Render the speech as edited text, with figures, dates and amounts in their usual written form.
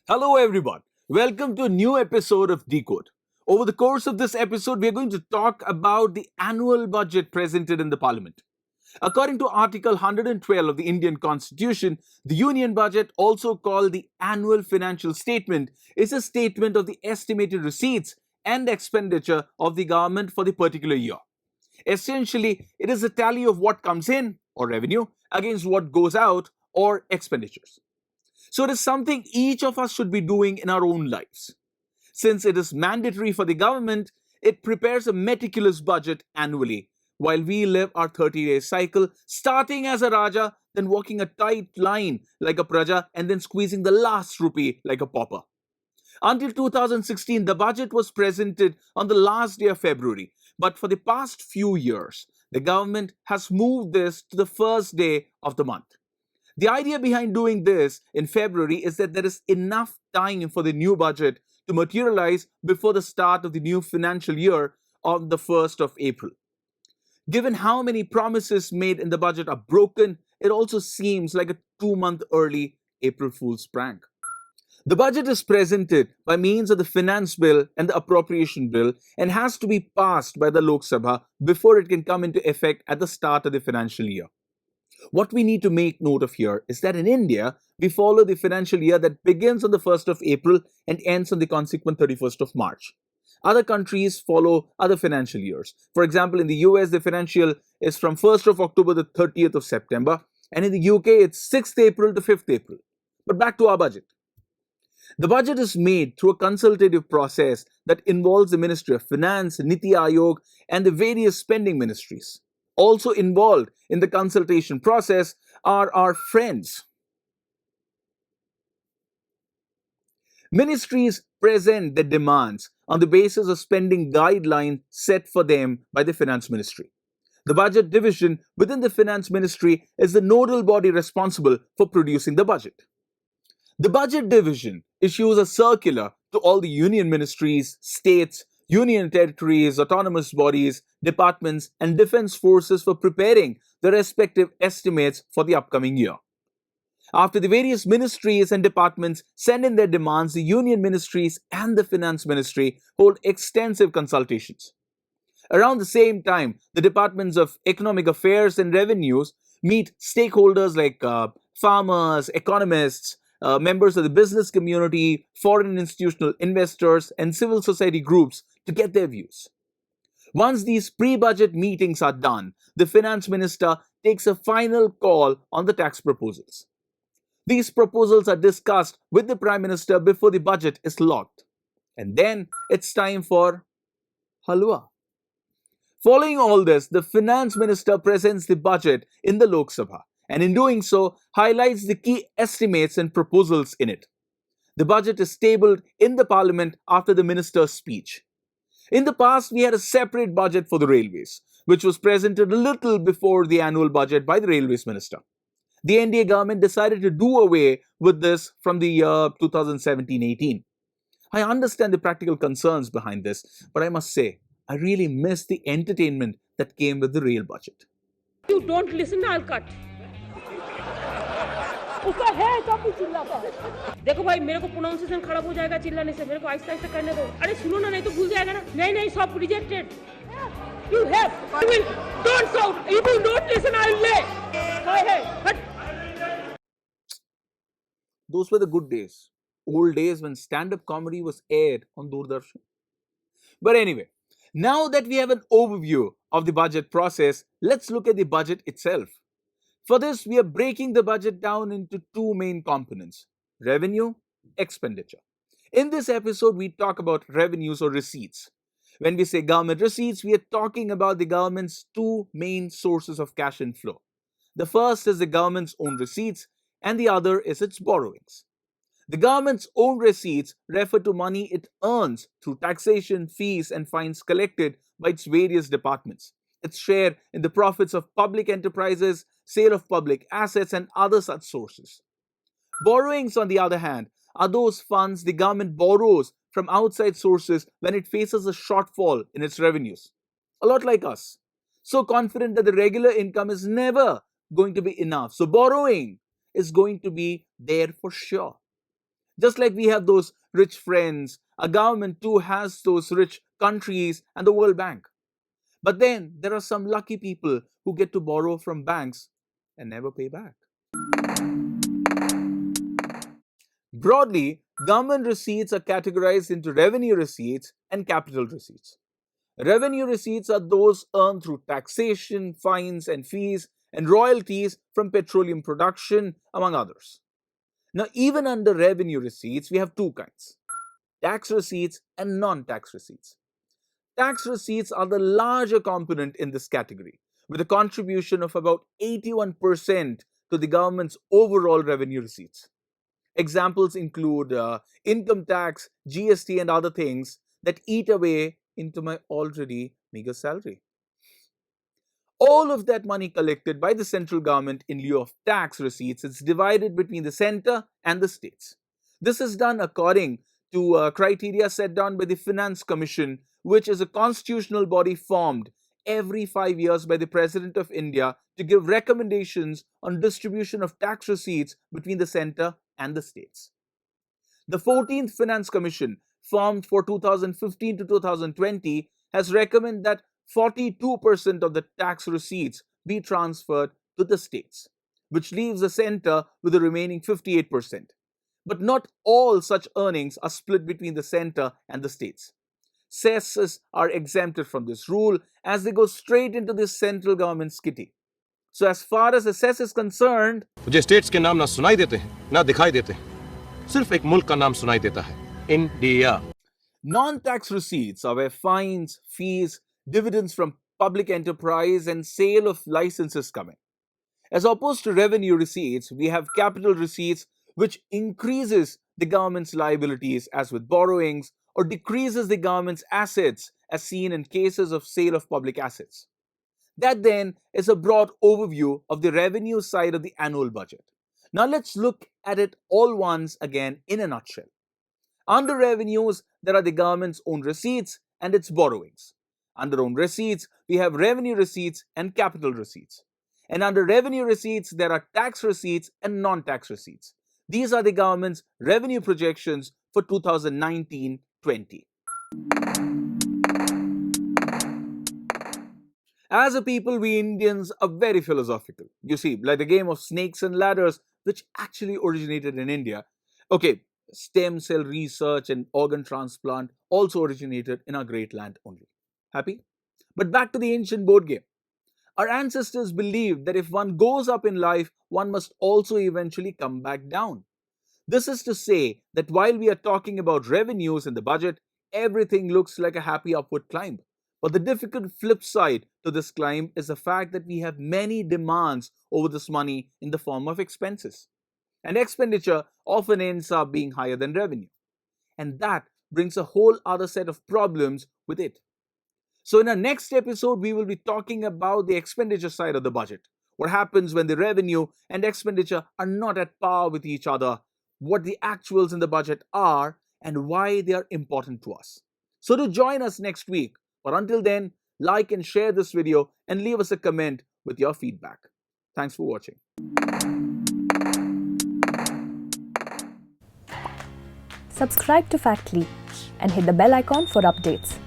Hello, everyone. Welcome to a new episode of Decode. Over the course of this episode, we are going to talk about the annual budget presented in the Parliament. According to Article 112 of the Indian Constitution, the Union Budget, also called the Annual Financial Statement, is a statement of the estimated receipts and expenditure of the government for the particular year. Essentially, it is a tally of what comes in, or revenue, against what goes out, or expenditures. So it is something each of us should be doing in our own lives. Since it is mandatory for the government, it prepares a meticulous budget annually while we live our 30-day cycle, starting as a Raja, then walking a tight line like a Praja, and then squeezing the last rupee like a pauper. Until 2016, the budget was presented on the last day of February. But for the past few years, the government has moved this to the first day of the month. The idea behind doing this in February is that there is enough time for the new budget to materialize before the start of the new financial year on the 1st of April. Given how many promises made in the budget are broken, it also seems like a 2 month early April Fool's prank. The budget is presented by means of the finance bill and the appropriation bill and has to be passed by the Lok Sabha before it can come into effect at the start of the financial year. What we need to make note of here is that in India, we follow the financial year that begins on the 1st of April and ends on the consequent 31st of March. Other countries follow other financial years. For example, in the US, the financial is from 1st of October to 30th of September, and in the UK, it's 6th April to 5th April. But back to our budget. The budget is made through a consultative process that involves the Ministry of Finance, Niti Aayog, and the various spending ministries. Also involved in the consultation process are our friends. Ministries present their demands on the basis of spending guidelines set for them by the Finance Ministry. The budget division within the Finance Ministry is the nodal body responsible for producing the budget. The budget division issues a circular to all the union ministries, states, union territories, autonomous bodies, departments, and defense forces for preparing the respective estimates for the upcoming year. After the various ministries and departments send in their demands, the union ministries and the finance ministry hold extensive consultations. Around the same time, the departments of economic affairs and revenues meet stakeholders like farmers, economists, members of the business community, foreign institutional investors, and civil society groups to get their views. Once these pre-budget meetings are done, the finance minister takes a final call on the tax proposals. These proposals are discussed with the prime minister before the budget is locked. And then it's time for halwa. Following all this, the finance minister presents the budget in the Lok Sabha, and in doing so, highlights the key estimates and proposals in it. The budget is tabled in the parliament after the minister's speech. In the past, we had a separate budget for the railways, which was presented a little before the annual budget by the railways minister. The NDA government decided to do away with this from the year 2017-18. I understand the practical concerns behind this, but I must say, I really miss the entertainment that came with the real budget. You don't listen, I'll cut. उसका है तब भी चिल्लाता है। देखो भाई मेरे को प्रोनाउंसिएशन खराब हो जाएगा चिल्लाने से, मेरे को आहिस्ता आहिस्ता करने दो। अरे सुनो ना, नहीं तो भूल जाएगा ना। नहीं नहीं, सब rejected. You have. You will don't shout. If you don't listen, I'll lay. Go ahead. But those were the good days. Old days when stand-up comedy was aired on Doordarshan. But anyway, now that we have an overview of the budget process, let's look at the budget itself. For this, we are breaking the budget down into two main components: revenue, expenditure. In this episode, we talk about revenues or receipts. When we say government receipts, we are talking about the government's two main sources of cash inflow. The first is the government's own receipts, and the other is its borrowings. The government's own receipts refer to money it earns through taxation, fees, and fines collected by its various departments. Its share in the profits of public enterprises, sale of public assets, and other such sources. Borrowings, on the other hand, are those funds the government borrows from outside sources when it faces a shortfall in its revenues. A lot like us. So confident that the regular income is never going to be enough. So borrowing is going to be there for sure. Just like we have those rich friends, a government too has those rich countries and the World Bank. But then there are some lucky people who get to borrow from banks and never pay back. Broadly, government receipts are categorized into revenue receipts and capital receipts. Revenue receipts are those earned through taxation, fines and fees, and royalties from petroleum production, among others. Now, even under revenue receipts, we have two kinds: tax receipts and non tax receipts. Tax receipts are the larger component in this category, with a contribution of about 81% to the government's overall revenue receipts. Examples include income tax, GST, and other things that eat away into my already meager salary. All of that money collected by the central government in lieu of tax receipts is divided between the center and the states. This is done according to criteria set down by the Finance Commission, which is a constitutional body formed every 5 years by the President of India to give recommendations on distribution of tax receipts between the center and the states. The 14th Finance Commission, formed for 2015 to 2020, has recommended that 42% of the tax receipts be transferred to the states, which leaves the center with the remaining 58%. But not all such earnings are split between the center and the states. Cesses are exempted from this rule as they go straight into the central government's kitty. So as far as the cess is concerned, मुझे states के नाम ना सुनाई देते हैं ना दिखाई देते हैं, सिर्फ एक मुल्क का नाम सुनाई देता है, India. non-tax receipts are where fines, fees, dividends from public enterprise and sale of licenses come in. As opposed to revenue receipts, we have capital receipts, which increases the government's liabilities as with borrowings, or decreases the government's assets as seen in cases of sale of public assets. That then is a broad overview of the revenue side of the annual budget. Now let's look at it all once again in a nutshell. Under revenues, there are the government's own receipts and its borrowings. Under own receipts, we have revenue receipts and capital receipts. And under revenue receipts, there are tax receipts and non-tax receipts. These are the government's revenue projections for 2019-20. As a people, we Indians are very philosophical. You see, like the game of snakes and ladders, which actually originated in India. Okay, stem cell research and organ transplant also originated in our great land only. Happy? But back to the ancient board game. Our ancestors believed that if one goes up in life, one must also eventually come back down. This is to say that while we are talking about revenues in the budget, everything looks like a happy upward climb. But the difficult flip side to this climb is the fact that we have many demands over this money in the form of expenses. And expenditure often ends up being higher than revenue. And that brings a whole other set of problems with it. So in our next episode, we will be talking about the expenditure side of the budget. What happens when the revenue and expenditure are not at par with each other, what the actuals in the budget are, and why they are important to us. So do join us next week. But until then, like and share this video and leave us a comment with your feedback. Thanks for watching. Subscribe to Factly and hit the bell icon for updates.